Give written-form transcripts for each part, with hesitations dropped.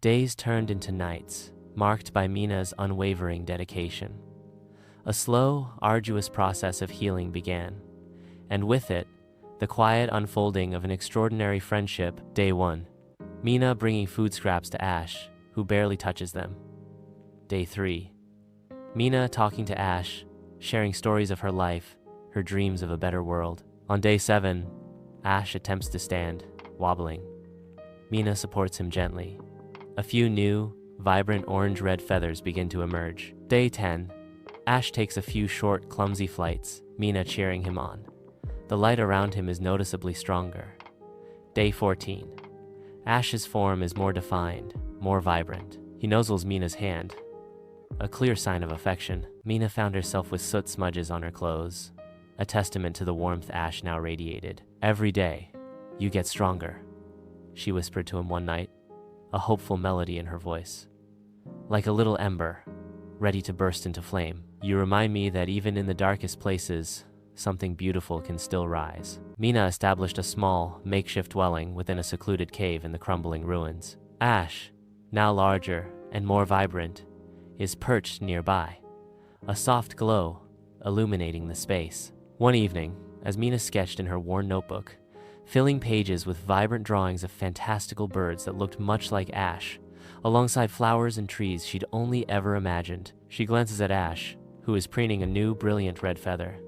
Days turned into nights, marked by Mina's unwavering dedication. A slow, arduous process of healing began, and with it, the quiet unfolding of an extraordinary friendship. Day 1. Mina bringing food scraps to Ash, who barely touches them. Day 3. Mina talking to Ash, sharing stories of her life, her dreams of a better world. On day 7, Ash attempts to stand, wobbling. Mina supports him gently. A few new, vibrant orange-red feathers begin to emerge. Day 10. Ash takes a few short, clumsy flights, Mina cheering him on. The light around him is noticeably stronger. Day 14. Ash's form is more defined, more vibrant. He nuzzles Mina's hand, a clear sign of affection. Mina found herself with soot smudges on her clothes, a testament to the warmth Ash now radiated. "Every day, you get stronger," she whispered to him one night, a hopeful melody in her voice. "Like a little ember, ready to burst into flame. You remind me that even in the darkest places, something beautiful can still rise." Mina established a small, makeshift dwelling within a secluded cave in the crumbling ruins. Ash, now larger and more vibrant, is perched nearby, a soft glow illuminating the space. One evening, as Mina sketched in her worn notebook, filling pages with vibrant drawings of fantastical birds that looked much like Ash, alongside flowers and trees she'd only ever imagined, she glances at Ash, who is preening a new, brilliant red feather.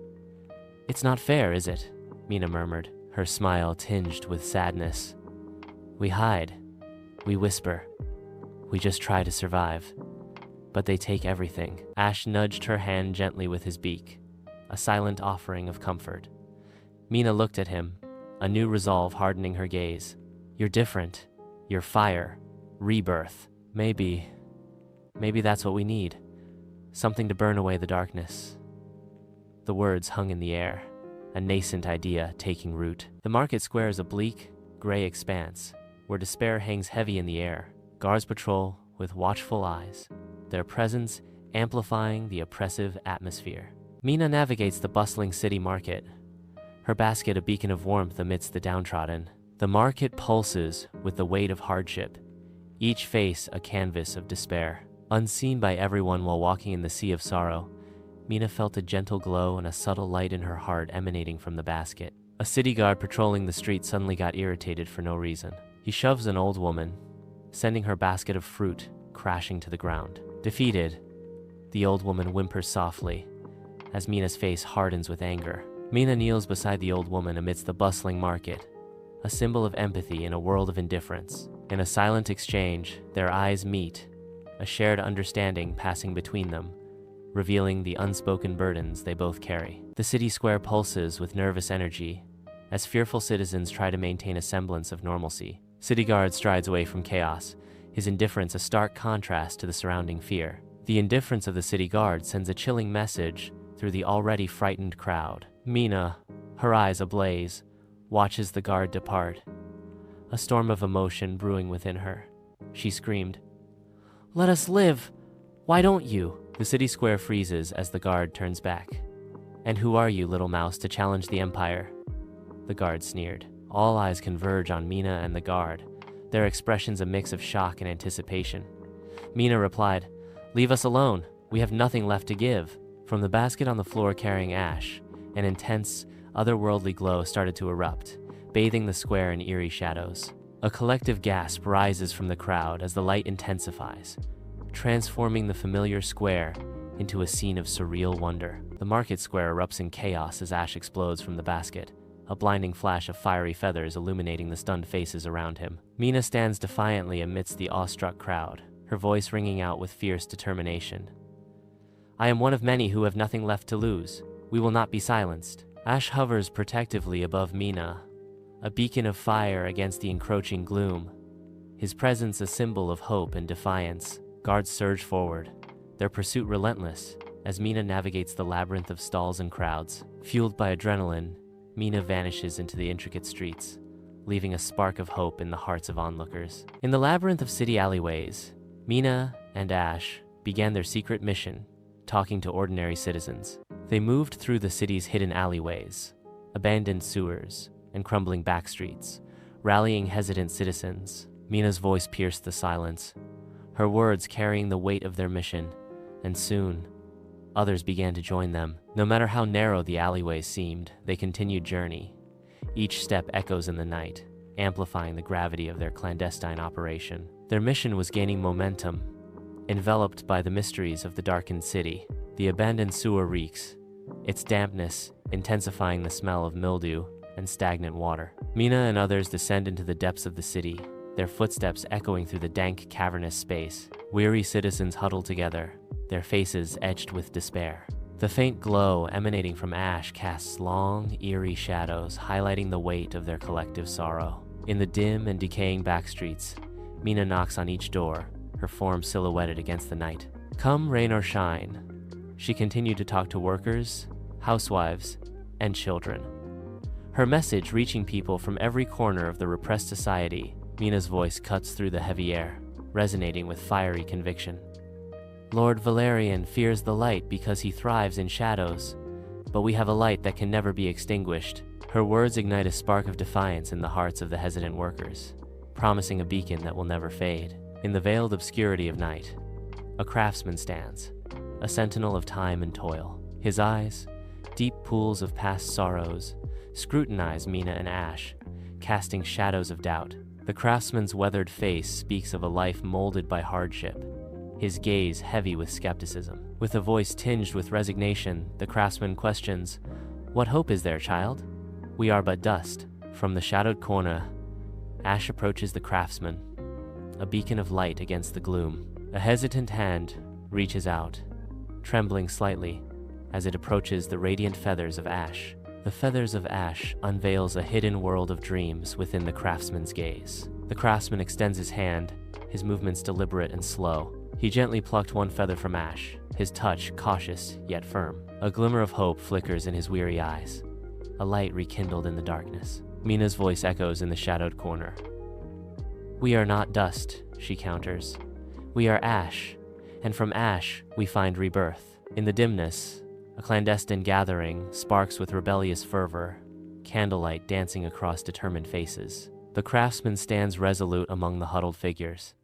"It's not fair, is it?" Mina murmured, her smile tinged with sadness. "We hide, we whisper, we just try to survive. But they take everything." Ash nudged her hand gently with his beak, a silent offering of comfort. Mina looked at him, a new resolve hardening her gaze. "You're different. You're fire. Rebirth. Maybe that's what we need. Something to burn away the darkness." The words hung in the air, a nascent idea taking root. The market square is a bleak, gray expanse, where despair hangs heavy in the air. Guards patrol with watchful eyes, their presence amplifying the oppressive atmosphere. Mina navigates the bustling city market, her basket a beacon of warmth amidst the downtrodden. The market pulses with the weight of hardship, each face a canvas of despair. Unseen by everyone while walking in the sea of sorrow, Mina felt a gentle glow and a subtle light in her heart emanating from the basket. A city guard patrolling the street suddenly got irritated for no reason. He shoves an old woman, sending her basket of fruit crashing to the ground. Defeated, the old woman whimpers softly, as Mina's face hardens with anger. Mina kneels beside the old woman amidst the bustling market, a symbol of empathy in a world of indifference. In a silent exchange, their eyes meet, a shared understanding passing between them, revealing the unspoken burdens they both carry. The city square pulses with nervous energy, as fearful citizens try to maintain a semblance of normalcy. City guard strides away from chaos, his indifference a stark contrast to the surrounding fear. The indifference of the city guard sends a chilling message through the already frightened crowd. Mina, her eyes ablaze, watches the guard depart, a storm of emotion brewing within her. She screamed, "Let us live! Why don't you?" The city square freezes as the guard turns back. "And who are you, little mouse, to challenge the Empire?" The guard sneered. All eyes converge on Mina and the guard, their expressions a mix of shock and anticipation. Mina replied, "Leave us alone. We have nothing left to give." From the basket on the floor carrying Ash, an intense, otherworldly glow started to erupt, bathing the square in eerie shadows. A collective gasp rises from the crowd as the light intensifies, transforming the familiar square into a scene of surreal wonder. The market square erupts in chaos as Ash explodes from the basket, a blinding flash of fiery feathers illuminating the stunned faces around him. Mina stands defiantly amidst the awestruck crowd, her voice ringing out with fierce determination. "I am one of many who have nothing left to lose. We will not be silenced." Ash hovers protectively above Mina, a beacon of fire against the encroaching gloom, his presence a symbol of hope and defiance. Guards surge forward, their pursuit relentless, as Mina navigates the labyrinth of stalls and crowds. Fueled by adrenaline, Mina vanishes into the intricate streets, leaving a spark of hope in the hearts of onlookers. In the labyrinth of city alleyways, Mina and Ash began their secret mission, talking to ordinary citizens. They moved through the city's hidden alleyways, abandoned sewers, and crumbling backstreets, rallying hesitant citizens. Mina's voice pierced the silence, her words carrying the weight of their mission, and soon, others began to join them. No matter how narrow the alleyways seemed, they continued journey. Each step echoes in the night, amplifying the gravity of their clandestine operation. Their mission was gaining momentum, enveloped by the mysteries of the darkened city. The abandoned sewer reeks, its dampness intensifying the smell of mildew and stagnant water. Mina and others descend into the depths of the city, their footsteps echoing through the dank, cavernous space. Weary citizens huddle together, their faces etched with despair. The faint glow emanating from ash casts long, eerie shadows, highlighting the weight of their collective sorrow. In the dim and decaying backstreets, Mina knocks on each door, her form silhouetted against the night. Come rain or shine, she continued to talk to workers, housewives, and children. Her message reaching people from every corner of the repressed society. Mina's voice cuts through the heavy air, resonating with fiery conviction. Lord Valerian fears the light because he thrives in shadows, but we have a light that can never be extinguished. Her words ignite a spark of defiance in the hearts of the hesitant workers, promising a beacon that will never fade. In the veiled obscurity of night, a craftsman stands, a sentinel of time and toil. His eyes, deep pools of past sorrows, scrutinize Mina and Ash, casting shadows of doubt. The craftsman's weathered face speaks of a life molded by hardship, his gaze heavy with skepticism. With a voice tinged with resignation, the craftsman questions, "What hope is there, child? We are but dust." From the shadowed corner, Ash approaches the craftsman, a beacon of light against the gloom. A hesitant hand reaches out, trembling slightly as it approaches the radiant feathers of Ash. The feathers of Ash unveils a hidden world of dreams within the craftsman's gaze. The craftsman extends his hand, his movements deliberate and slow. He gently plucked one feather from Ash, his touch cautious yet firm. A glimmer of hope flickers in his weary eyes, a light rekindled in the darkness. Mina's voice echoes in the shadowed corner. "We are not dust," she counters. "We are ash, and from ash we find rebirth." In the dimness, a clandestine gathering sparks with rebellious fervor, candlelight dancing across determined faces. The craftsman stands resolute among the huddled figures,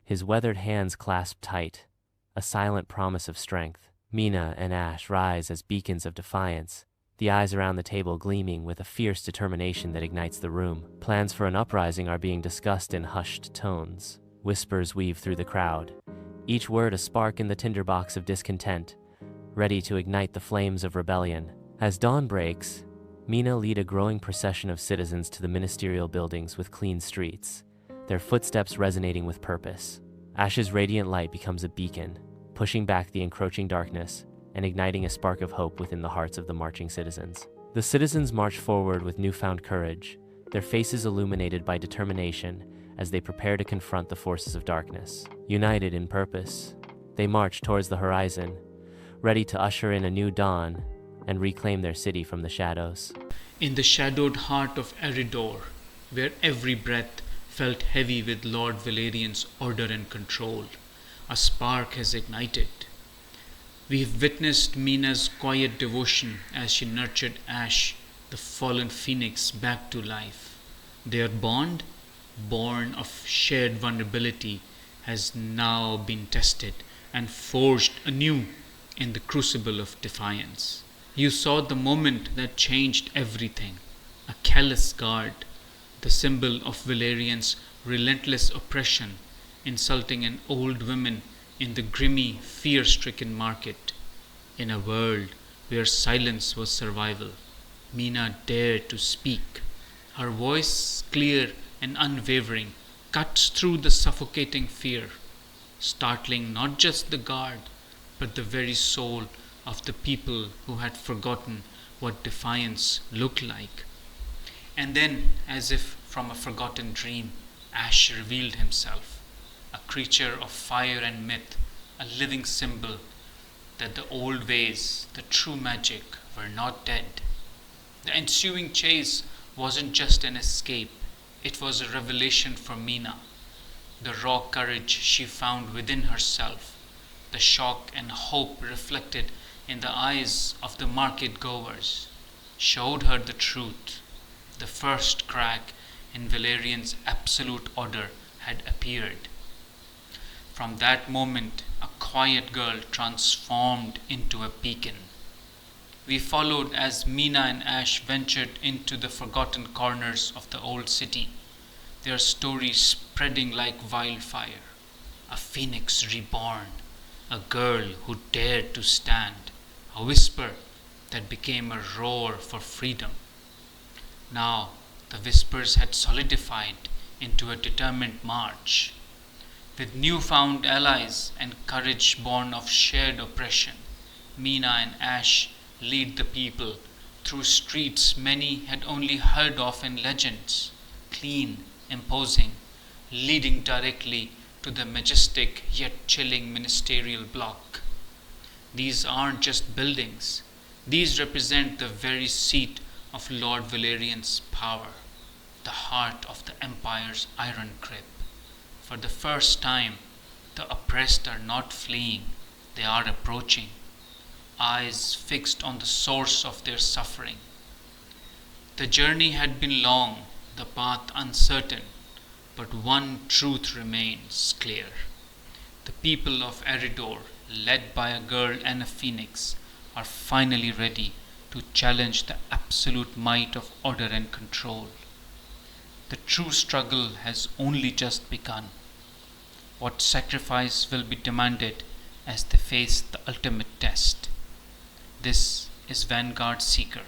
his weathered hands clasped tight, a silent promise of strength. Mina and Ash rise as beacons of defiance, the eyes around the table gleaming with a fierce determination that ignites the room. Plans for an uprising are being discussed in hushed tones. Whispers weave through the crowd, each word a spark in the tinderbox of discontent, ready to ignite the flames of rebellion. As dawn breaks, Mina lead a growing procession of citizens to the ministerial buildings with clean streets, their footsteps resonating with purpose. Ash's radiant light becomes a beacon, pushing back the encroaching darkness and igniting a spark of hope within the hearts of the marching citizens. The citizens march forward with newfound courage, their faces illuminated by determination as they prepare to confront the forces of darkness. United in purpose, they march towards the horizon, ready to usher in a new dawn and reclaim their city from the shadows. In the shadowed heart of Aeridor, where every breath felt heavy with Lord Valerian's order and control, a spark has ignited. We've witnessed Mina's quiet devotion as she nurtured Ash, the fallen phoenix, back to life. Their bond, born of shared vulnerability, has now been tested and forged anew in the crucible of defiance. You saw the moment that changed everything. A callous guard, the symbol of Valerian's relentless oppression, insulting an old woman in the grimy, fear-stricken market. In a world where silence was survival, Mina dared to speak. Her voice, clear and unwavering, cuts through the suffocating fear, startling not just the guard, but the very soul of the people who had forgotten what defiance looked like. And then, as if from a forgotten dream, Ash revealed himself, a creature of fire and myth, a living symbol that the old ways, the true magic, were not dead. The ensuing chase wasn't just an escape, it was a revelation for Mina. The raw courage she found within herself, the shock and hope reflected in the eyes of the market goers, showed her the truth. The first crack in Valerian's absolute order had appeared. From that moment, a quiet girl transformed into a beacon. We followed as Mina and Ash ventured into the forgotten corners of the old city, their stories spreading like wildfire. A phoenix reborn, a girl who dared to stand, a whisper that became a roar for freedom. Now the whispers had solidified into a determined march. With newfound allies and courage born of shared oppression, Mina and Ash lead the people through streets many had only heard of in legends, clean, imposing, leading directly to the majestic yet chilling Ministerial Block. These aren't just buildings, these represent the very seat of Lord Valerian's power, the heart of the Empire's iron grip. For the first time, the oppressed are not fleeing, they are approaching, eyes fixed on the source of their suffering. The journey had been long, the path uncertain, but one truth remains clear. The people of Aeridor, led by a girl and a phoenix, are finally ready to challenge the absolute might of order and control. The true struggle has only just begun. What sacrifice will be demanded as they face the ultimate test? This is Vanguard Seeker.